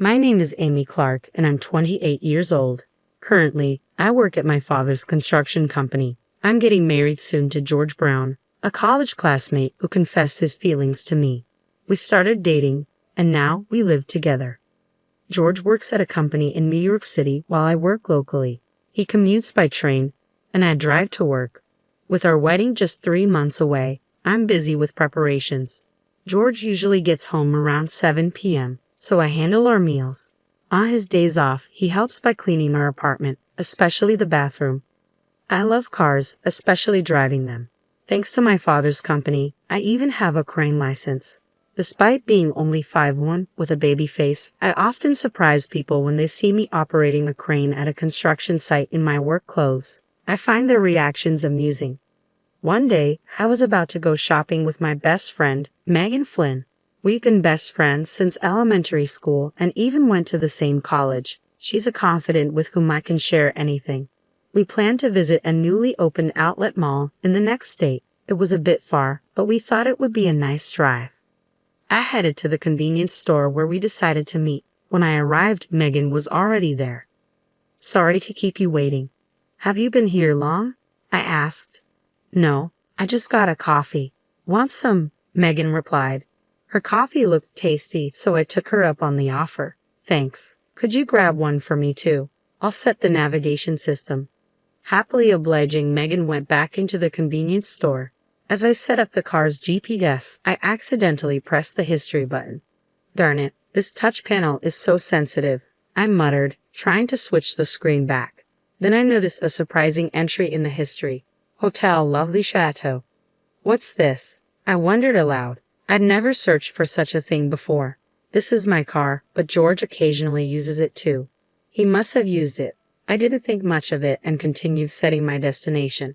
My name is Amy Clark, and I'm 28 years old. Currently, I work at my father's construction company. I'm getting married soon to George Brown, a college classmate who confessed his feelings to me. We started dating, and now we live together. George works at a company in New York City while I work locally. He commutes by train, and I drive to work. With our wedding just 3 months away, I'm busy with preparations. George usually gets home around 7 p.m., so I handle our meals. On his days off, he helps by cleaning our apartment, especially the bathroom. I love cars, especially driving them. Thanks to my father's company, I even have a crane license. Despite being only 5'1" with a baby face, I often surprise people when they see me operating a crane at a construction site in my work clothes. I find their reactions amusing. One day, I was about to go shopping with my best friend, Megan Flynn. We've been best friends since elementary school and even went to the same college. She's a confidant with whom I can share anything. We planned to visit a newly opened outlet mall in the next state. It was a bit far, but we thought it would be a nice drive. I headed to the convenience store where we decided to meet. When I arrived, Megan was already there. "Sorry to keep you waiting. Have you been here long?" I asked. "No, I just got a coffee." "Want some?" Megan replied. Her coffee looked tasty, so I took her up on the offer. "Thanks. Could you grab one for me too? I'll set the navigation system." Happily obliging, Megan went back into the convenience store. As I set up the car's GPS, I accidentally pressed the history button. "Darn it, this touch panel is so sensitive," I muttered, trying to switch the screen back. Then I noticed a surprising entry in the history. Hotel Lovely Chateau. "What's this?" I wondered aloud. I'd never searched for such a thing before. This is my car, but George occasionally uses it too. He must have used it. I didn't think much of it and continued setting my destination.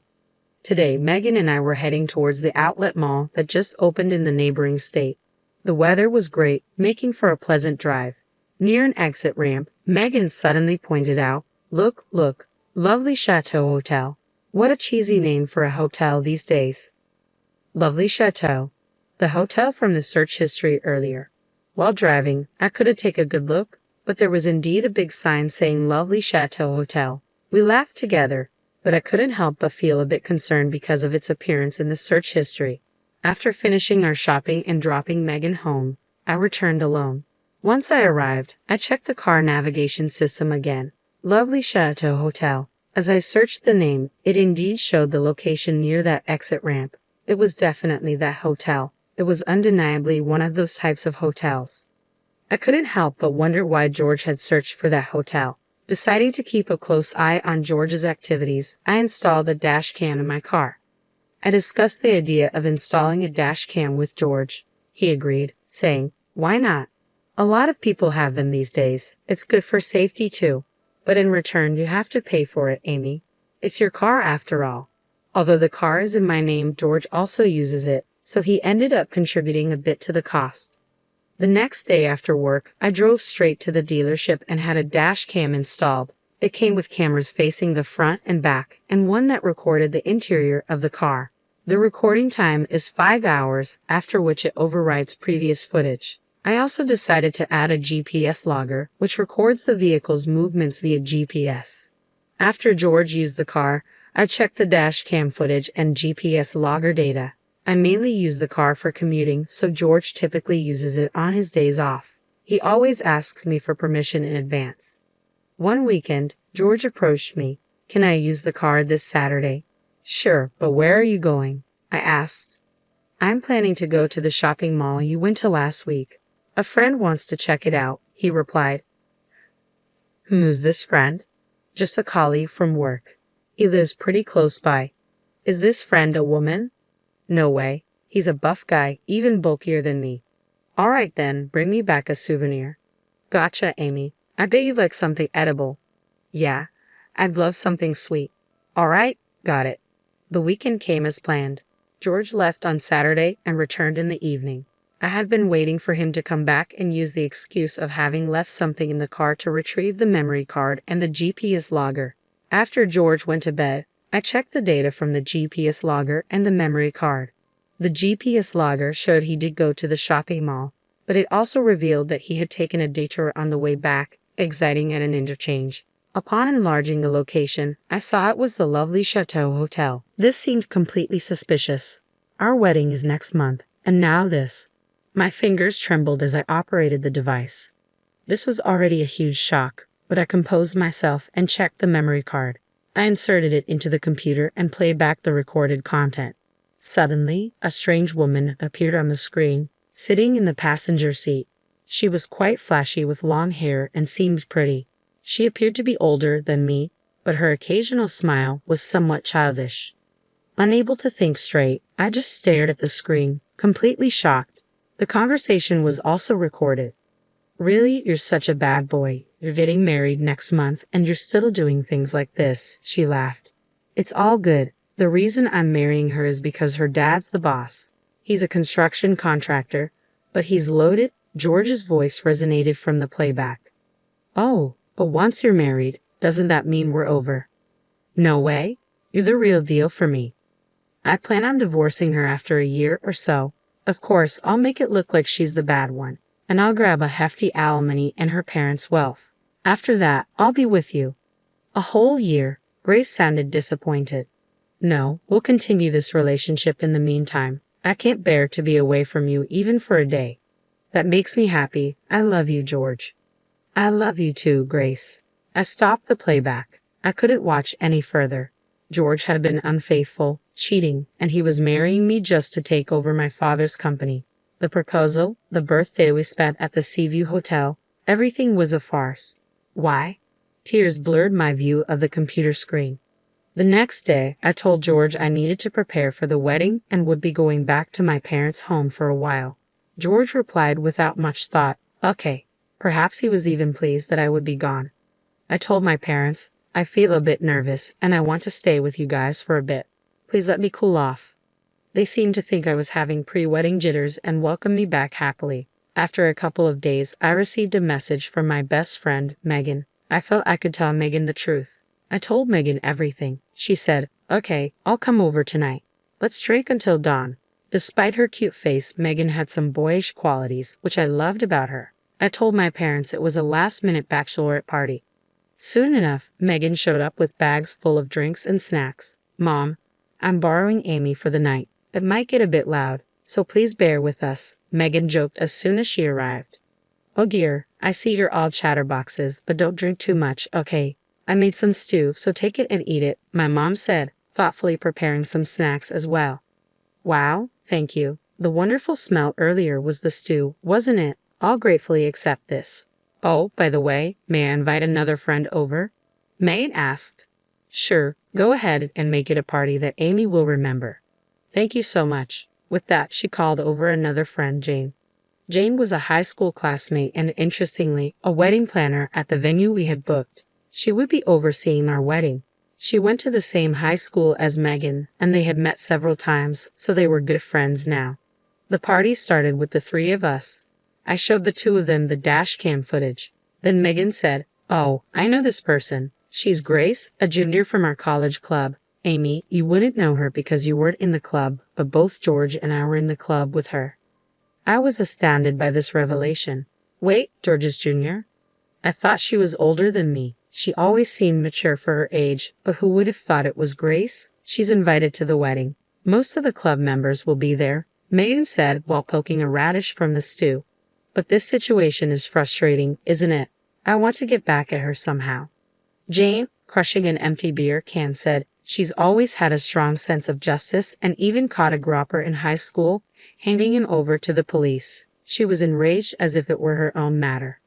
Today, Megan and I were heading towards the outlet mall that just opened in the neighboring state. The weather was great, making for a pleasant drive. Near an exit ramp, Megan suddenly pointed out, Look, Lovely Chateau Hotel. What a cheesy name for a hotel these days." Lovely Chateau. The hotel from the search history earlier. While driving, I couldn't take a good look, but there was indeed a big sign saying Lovely Chateau Hotel. We laughed together, but I couldn't help but feel a bit concerned because of its appearance in the search history. After finishing our shopping and dropping Megan home, I returned alone. Once I arrived, I checked the car navigation system again. Lovely Chateau Hotel. As I searched the name, it indeed showed the location near that exit ramp. It was definitely that hotel. It was undeniably one of those types of hotels. I couldn't help but wonder why George had searched for that hotel. Deciding to keep a close eye on George's activities, I installed a dash cam in my car. I discussed the idea of installing a dash cam with George. He agreed, saying, "Why not? A lot of people have them these days. It's good for safety too. But in return, you have to pay for it, Amy. It's your car after all." Although the car is in my name, George also uses it, so he ended up contributing a bit to the cost. The next day after work, I drove straight to the dealership and had a dash cam installed. It came with cameras facing the front and back, and one that recorded the interior of the car. The recording time is 5 hours, after which it overrides previous footage. I also decided to add a GPS logger, which records the vehicle's movements via GPS. After George used the car, I checked the dash cam footage and GPS logger data. I mainly use the car for commuting, so George typically uses it on his days off. He always asks me for permission in advance. One weekend, George approached me. "Can I use the car this Saturday?" "Sure, but where are you going?" I asked. "I'm planning to go to the shopping mall you went to last week. A friend wants to check it out," he replied. "Who's this friend?" "Just a colleague from work. He lives pretty close by." "Is this friend a woman?" "No way. He's a buff guy, even bulkier than me." "All right then, bring me back a souvenir." "Gotcha, Amy. I bet you like something edible." "Yeah, I'd love something sweet." "All right, got it." The weekend came as planned. George left on Saturday and returned in the evening. I had been waiting for him to come back and use the excuse of having left something in the car to retrieve the memory card and the GPS logger. After George went to bed, I checked the data from the GPS logger and the memory card. The GPS logger showed he did go to the shopping mall. but it also revealed that he had taken a detour on the way back, exiting at an interchange. Upon enlarging the location, I saw it was the lovely Chateau Hotel. This seemed completely suspicious. Our wedding is next month, and now this. My fingers trembled as I operated the device. This was already a huge shock, but I composed myself and checked the memory card. I inserted it into the computer and played back the recorded content. Suddenly, a strange woman appeared on the screen, sitting in the passenger seat. She was quite flashy with long hair and seemed pretty. She appeared to be older than me, but her occasional smile was somewhat childish. Unable to think straight, I just stared at the screen, completely shocked. The conversation was also recorded. "Really, you're such a bad boy. You're getting married next month and you're still doing things like this," she laughed. "It's all good. The reason I'm marrying her is because her dad's the boss. He's a construction contractor, but he's loaded." George's voice resonated from the playback. "Oh, but once you're married, doesn't that mean we're over?" "No way. You're the real deal for me. I plan on divorcing her after a year or so. Of course, I'll make it look like she's the bad one, and I'll grab a hefty alimony and her parents' wealth. After that, I'll be with you." "A whole year?" Grace sounded disappointed. "No, we'll continue this relationship in the meantime. I can't bear to be away from you even for a day." "That makes me happy. I love you, George." "I love you too, Grace." I stopped the playback. I couldn't watch any further. George had been unfaithful, cheating, and he was marrying me just to take over my father's company. The proposal, the birthday we spent at the Seaview Hotel, everything was a farce. Why? Tears blurred my view of the computer screen. The next day, I told George I needed to prepare for the wedding and would be going back to my parents' home for a while. George replied without much thought, "Okay." Perhaps he was even pleased that I would be gone. I told my parents, "I feel a bit nervous and I want to stay with you guys for a bit. Please let me cool off." They seemed to think I was having pre-wedding jitters and welcomed me back happily. After a couple of days, I received a message from my best friend, Megan. I felt I could tell Megan the truth. I told Megan everything. She said, "Okay, I'll come over tonight. Let's drink until dawn." Despite her cute face, Megan had some boyish qualities, which I loved about her. I told my parents it was a last-minute bachelorette party. Soon enough, Megan showed up with bags full of drinks and snacks. "Mom, I'm borrowing Amy for the night. It might get a bit loud, so please bear with us," Megan joked as soon as she arrived. "Oh dear, I see you're all chatterboxes, but don't drink too much, okay? I made some stew, so take it and eat it," my mom said, thoughtfully preparing some snacks as well. "Wow, thank you. The wonderful smell earlier was the stew, wasn't it? I'll gratefully accept this. Oh, by the way, may I invite another friend over?" Megan asked. "Sure, go ahead and make it a party that Amy will remember." "Thank you so much." With that, she called over another friend, Jane. Jane was a high school classmate and, interestingly, a wedding planner at the venue we had booked. She would be overseeing our wedding. She went to the same high school as Megan, and they had met several times, so they were good friends now. The party started with the three of us. I showed the two of them the dash cam footage. Then Megan said, "Oh, I know this person. She's Grace, a junior from our college club. Amy, you wouldn't know her because you weren't in the club, but both George and I were in the club with her." I was astounded by this revelation. Wait, George's junior? I thought she was older than me. She always seemed mature for her age, but who would have thought it was Grace? "She's invited to the wedding. Most of the club members will be there," Megan said while poking a radish from the stew. "But this situation is frustrating, isn't it? I want to get back at her somehow." Jane, crushing an empty beer can, said, "She's always had a strong sense of justice and even caught a gropper in high school, handing him over to the police." She was enraged as if it were her own matter.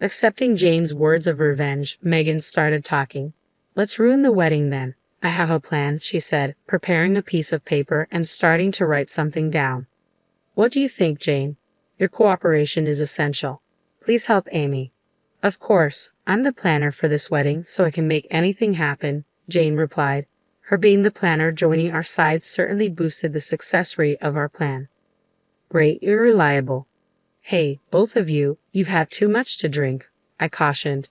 Accepting Jane's words of revenge, Megan started talking. "Let's ruin the wedding then. I have a plan," she said, preparing a piece of paper and starting to write something down. "What do you think, Jane? Your cooperation is essential. Please help Amy." "Of course, I'm the planner for this wedding, so I can make anything happen," Jane replied. Her being the planner joining our side certainly boosted the success rate of our plan. "Great, you're reliable." "Hey, both of you, you've had too much to drink," I cautioned.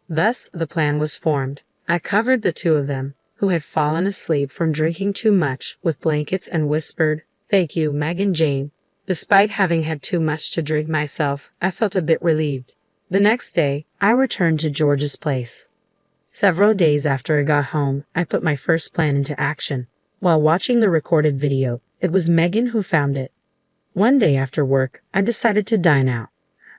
Thus, the plan was formed. I covered the two of them, who had fallen asleep from drinking too much, with blankets and whispered, "Thank you, Meg and Jane. Despite having had too much to drink myself, I felt a bit relieved. The next day, I returned to George's place. Several days after I got home, I put my first plan into action. While watching the recorded video, it was Megan who found it. One day after work, I decided to dine out.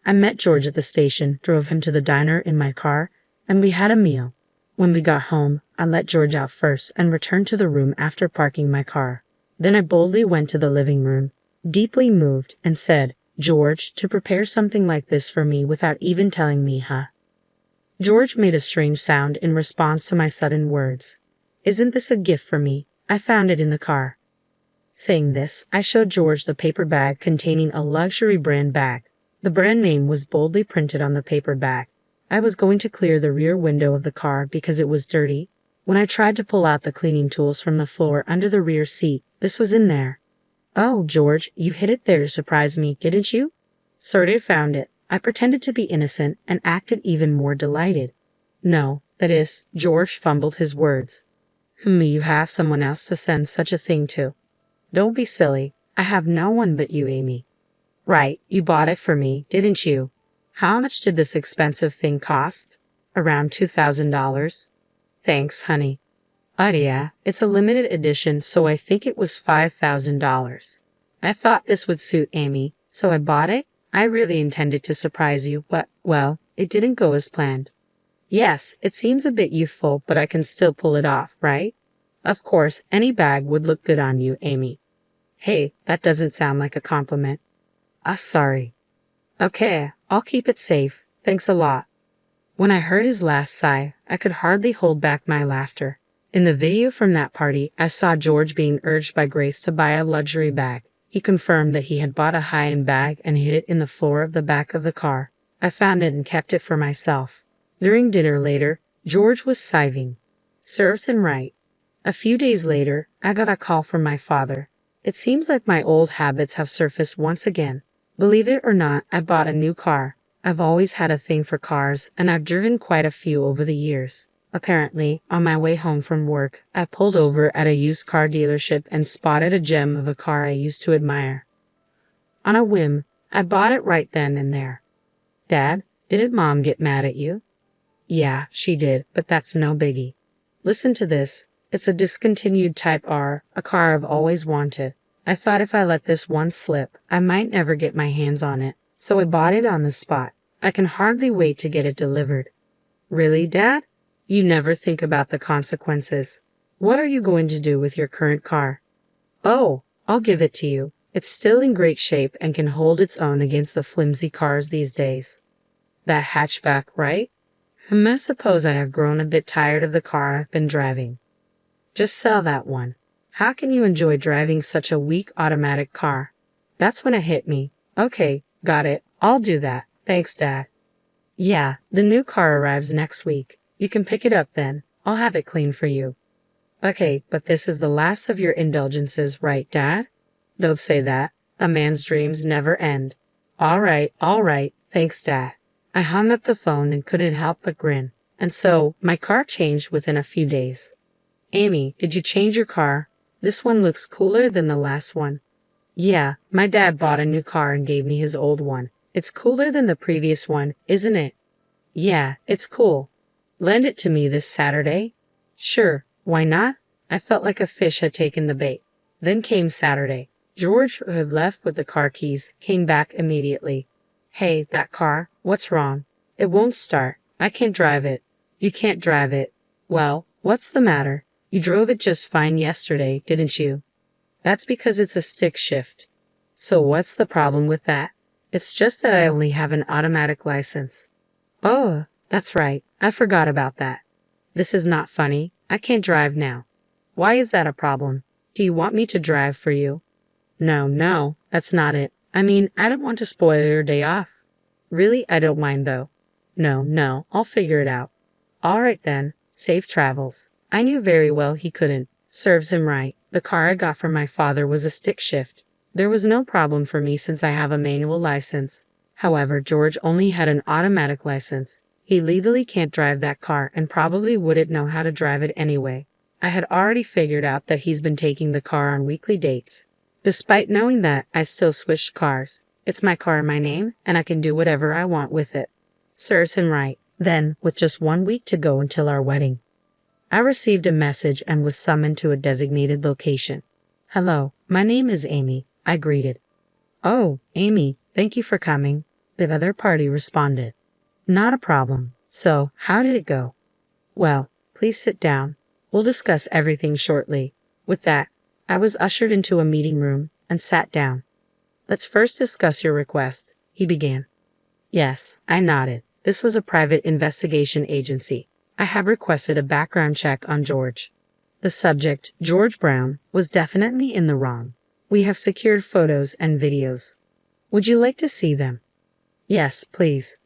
I met George at the station, drove him to the diner in my car, and we had a meal. When we got home, I let George out first and returned to the room after parking my car. Then I boldly went to the living room, deeply moved, and said, "George, to prepare something like this for me without even telling me, huh?" George made a strange sound in response to my sudden words. "Isn't this a gift for me? I found it in the car." Saying this, I showed George the paper bag containing a luxury brand bag. The brand name was boldly printed on the paper bag. I was going to clear the rear window of the car because it was dirty. When I tried to pull out the cleaning tools from the floor under the rear seat, this was in there. "Oh, George, you hid it there to surprise me, didn't you?" "Sorta found it." I pretended to be innocent and acted even more delighted. "No, that is," George fumbled his words. You have someone else to send such a thing to." "Don't be silly. I have no one but you, Amy." "Right, you bought it for me, didn't you? How much did this expensive thing cost?" "Around $2,000. "Thanks, honey." "Oh yeah, it's a limited edition, so I think it was $5,000. I thought this would suit Amy, so I bought it. I really intended to surprise you, but, well, it didn't go as planned." "Yes, it seems a bit youthful, but I can still pull it off, right?" "Of course, any bag would look good on you, Amy." "Hey, that doesn't sound like a compliment." Sorry." "Okay, I'll keep it safe. Thanks a lot." When I heard his last sigh, I could hardly hold back my laughter. In the video from that party, I saw George being urged by Grace to buy a luxury bag. He confirmed that he had bought a high-end bag and hid it in the floor of the back of the car. I found it and kept it for myself. During dinner later, George was sighing. Serves him right. A few days later, I got a call from my father. It seems like my old habits have surfaced once again. Believe it or not, I bought a new car. I've always had a thing for cars, and I've driven quite a few over the years. Apparently, on my way home from work, I pulled over at a used car dealership and spotted a gem of a car I used to admire. On a whim, I bought it right then and there. "Dad, didn't Mom get mad at you?" "Yeah, she did, but that's no biggie. Listen to this. It's a discontinued Type R, a car I've always wanted. I thought if I let this one slip, I might never get my hands on it, so I bought it on the spot. I can hardly wait to get it delivered." "Really, Dad? You never think about the consequences. What are you going to do with your current car?" "Oh, I'll give it to you. It's still in great shape and can hold its own against the flimsy cars these days." "That hatchback, right?" I suppose I have grown a bit tired of the car I've been driving." "Just sell that one. How can you enjoy driving such a weak automatic car?" That's when it hit me. "Okay, got it. I'll do that. Thanks, Dad." "Yeah, the new car arrives next week. You can pick it up then. I'll have it cleaned for you." "Okay, but this is the last of your indulgences, right, Dad?" "Don't say that. A man's dreams never end." All right, thanks, Dad." I hung up the phone and couldn't help but grin. And so, my car changed within a few days. "Amy, did you change your car? This one looks cooler than the last one." "Yeah, my dad bought a new car and gave me his old one. It's cooler than the previous one, isn't it?" "Yeah, it's cool. Lend it to me this Saturday?" "Sure, why not?" I felt like a fish had taken the bait. Then came Saturday. George, who had left with the car keys, came back immediately. "Hey, that car, what's wrong?" "It won't start. I can't drive it." "You can't drive it? Well, what's the matter? You drove it just fine yesterday, didn't you?" "That's because it's a stick shift." "So what's the problem with that?" "It's just that I only have an automatic license." "Oh, that's right. I forgot about that. This is not funny. I can't drive now." "Why is that a problem? Do you want me to drive for you?" No, that's not it. I mean, I don't want to spoil your day off." "Really, I don't mind though." No, I'll figure it out." "All right then. Safe travels." I knew very well he couldn't. Serves him right. The car I got from my father was a stick shift. There was no problem for me since I have a manual license. However, George only had an automatic license. He legally can't drive that car and probably wouldn't know how to drive it anyway. I had already figured out that he's been taking the car on weekly dates. Despite knowing that, I still switched cars. It's my car in my name, and I can do whatever I want with it. Serves him right. Then, with just 1 week to go until our wedding, I received a message and was summoned to a designated location. "Hello, my name is Amy," I greeted. "Oh, Amy, thank you for coming," the other party responded. "Not a problem. So, how did it go?" "Well, please sit down. We'll discuss everything shortly." With that, I was ushered into a meeting room and sat down. "Let's first discuss your request," he began. Yes, I nodded. This was a private investigation agency. I have requested a background check on George. The subject, George Brown, was definitely in the wrong. We have secured photos and videos. Would you like to see them? Yes, please.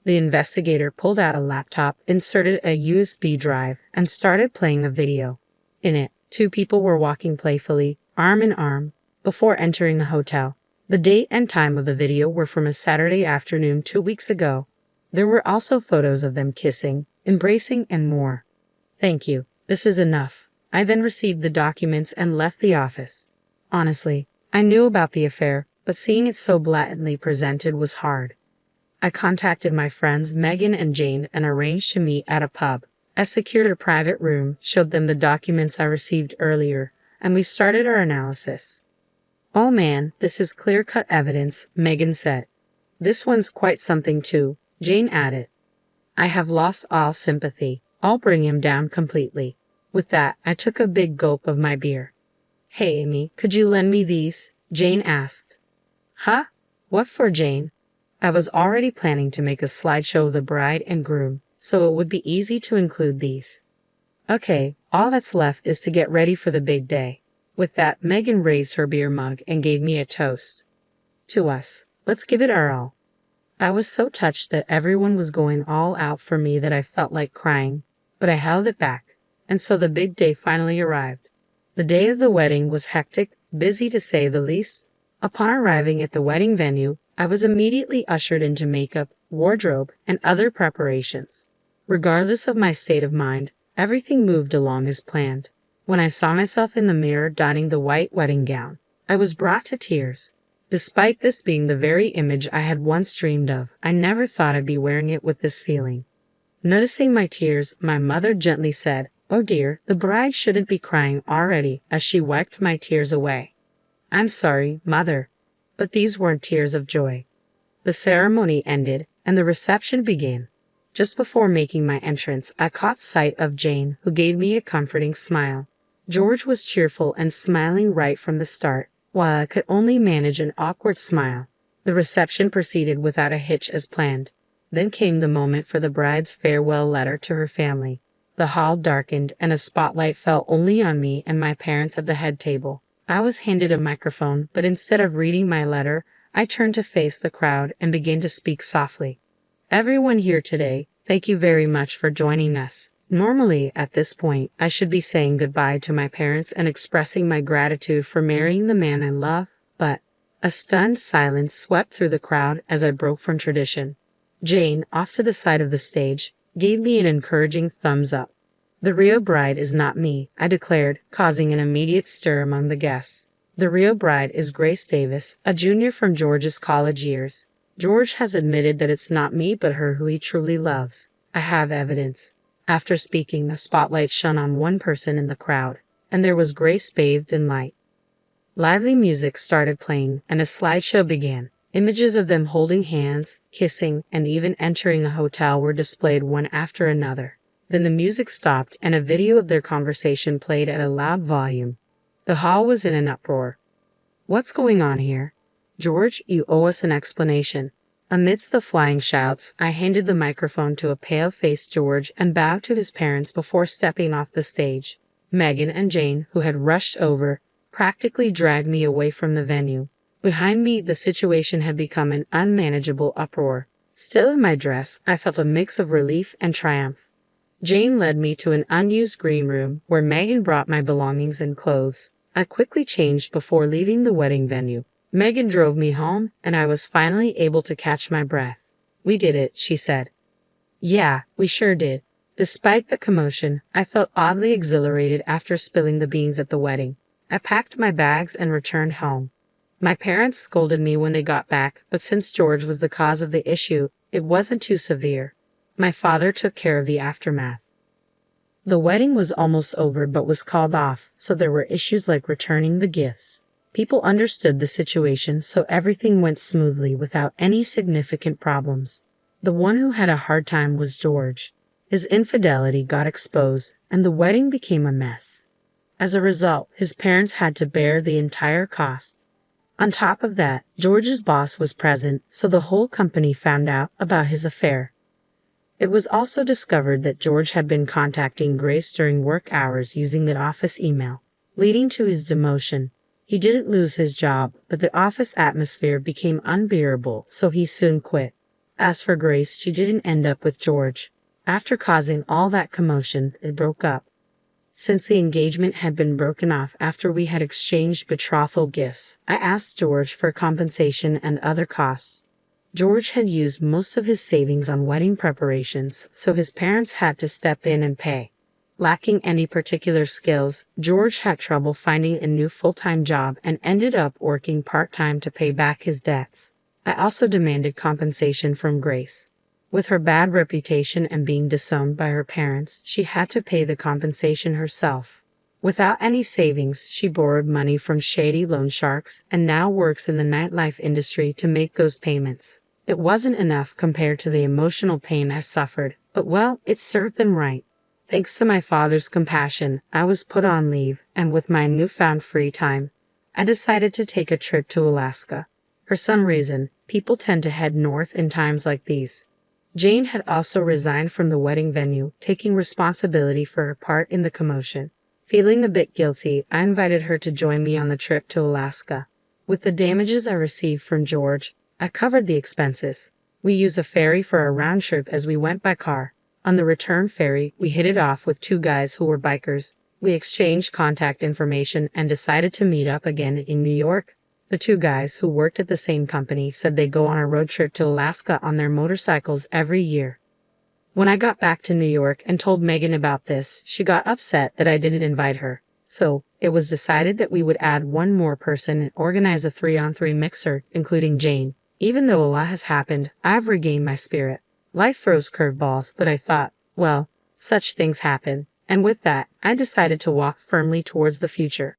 The investigator pulled out a laptop, inserted a USB drive, and started playing a video. In it, two people were walking playfully, arm in arm, before entering a hotel. The date and time of the video were from a Saturday afternoon 2 weeks ago. There were also photos of them kissing, embracing, and more. Thank you. This is enough. I then received the documents and left the office. Honestly, I knew about the affair, but seeing it so blatantly presented was hard. I contacted my friends Megan and Jane and arranged to meet at a pub. I secured a private room, showed them the documents I received earlier, and we started our analysis. "Oh man, this is clear-cut evidence," Megan said. "This one's quite something too," Jane added. I have lost all sympathy. I'll bring him down completely. With that, I took a big gulp of my beer. "Hey, Amy, could you lend me these?" Jane asked. Huh? What for, Jane? I was already planning to make a slideshow of the bride and groom, so it would be easy to include these. Okay, all that's left is to get ready for the big day. With that, Megan raised her beer mug and gave me a toast. To us. Let's give it our all. I was so touched that everyone was going all out for me that I felt like crying, but I held it back, and so the big day finally arrived. The day of the wedding was hectic, busy to say the least. Upon arriving at the wedding venue, I was immediately ushered into makeup, wardrobe, and other preparations. Regardless of my state of mind, everything moved along as planned. When I saw myself in the mirror donning the white wedding gown, I was brought to tears. Despite this being the very image I had once dreamed of, I never thought I'd be wearing it with this feeling. Noticing my tears, my mother gently said, "Oh dear, the bride shouldn't be crying already," as she wiped my tears away. "I'm sorry, Mother, but these weren't tears of joy." The ceremony ended, and the reception began. Just before making my entrance, I caught sight of Jane, who gave me a comforting smile. George was cheerful and smiling right from the start, while I could only manage an awkward smile. The reception proceeded without a hitch as planned. Then came the moment for the bride's farewell letter to her family. The hall darkened, and a spotlight fell only on me and my parents at the head table. I was handed a microphone, but instead of reading my letter, I turned to face the crowd and began to speak softly. "Everyone here today, thank you very much for joining us. Normally, at this point, I should be saying goodbye to my parents and expressing my gratitude for marrying the man I love, but..." A stunned silence swept through the crowd as I broke from tradition. Jane, off to the side of the stage, gave me an encouraging thumbs up. "The real bride is not me," I declared, causing an immediate stir among the guests. "The real bride is Grace Davis, a junior from George's college years. George has admitted that it's not me but her who he truly loves. I have evidence." After speaking, the spotlight shone on one person in the crowd, and there was Grace bathed in light. Lively music started playing, and a slideshow began. Images of them holding hands, kissing, and even entering a hotel were displayed one after another. Then the music stopped, and a video of their conversation played at a loud volume. The hall was in an uproar. "What's going on here? George, you owe us an explanation." Amidst the flying shouts, I handed the microphone to a pale-faced George and bowed to his parents before stepping off the stage. Megan and Jane, who had rushed over, practically dragged me away from the venue. Behind me, the situation had become an unmanageable uproar. Still in my dress, I felt a mix of relief and triumph. Jane led me to an unused green room where Megan brought my belongings and clothes. I quickly changed before leaving the wedding venue. Megan drove me home, and I was finally able to catch my breath. "We did it," she said. "Yeah, we sure did." Despite the commotion, I felt oddly exhilarated after spilling the beans at the wedding. I packed my bags and returned home. My parents scolded me when they got back, but since George was the cause of the issue, it wasn't too severe. My father took care of the aftermath. The wedding was almost over but was called off, so there were issues like returning the gifts. People understood the situation, so everything went smoothly without any significant problems. The one who had a hard time was George. His infidelity got exposed, and the wedding became a mess. As a result, his parents had to bear the entire cost. On top of that, George's boss was present, so the whole company found out about his affair. It was also discovered that George had been contacting Grace during work hours using the office email, leading to his demotion. He didn't lose his job, but the office atmosphere became unbearable, so he soon quit. As for Grace, she didn't end up with George. After causing all that commotion, it broke up. Since the engagement had been broken off after we had exchanged betrothal gifts, I asked George for compensation and other costs. George had used most of his savings on wedding preparations, so his parents had to step in and pay. Lacking any particular skills, George had trouble finding a new full-time job and ended up working part-time to pay back his debts. I also demanded compensation from Grace. With her bad reputation and being disowned by her parents, she had to pay the compensation herself. Without any savings, she borrowed money from shady loan sharks and now works in the nightlife industry to make those payments. It wasn't enough compared to the emotional pain I suffered, but well, it served them right. Thanks to my father's compassion, I was put on leave, and with my newfound free time, I decided to take a trip to Alaska. For some reason, people tend to head north in times like these. Jane had also resigned from the wedding venue, taking responsibility for her part in the commotion. Feeling a bit guilty, I invited her to join me on the trip to Alaska. With the damages I received from George, I covered the expenses. We used a ferry for a round trip as we went by car. On the return ferry, we hit it off with two guys who were bikers. We exchanged contact information and decided to meet up again in New York. The two guys who worked at the same company said they go on a road trip to Alaska on their motorcycles every year. When I got back to New York and told Megan about this, she got upset that I didn't invite her. So, it was decided that we would add one more person and organize a 3-on-3 mixer, including Jane. Even though a lot has happened, I've regained my spirit. Life throws curveballs, but I thought, well, such things happen. And with that, I decided to walk firmly towards the future.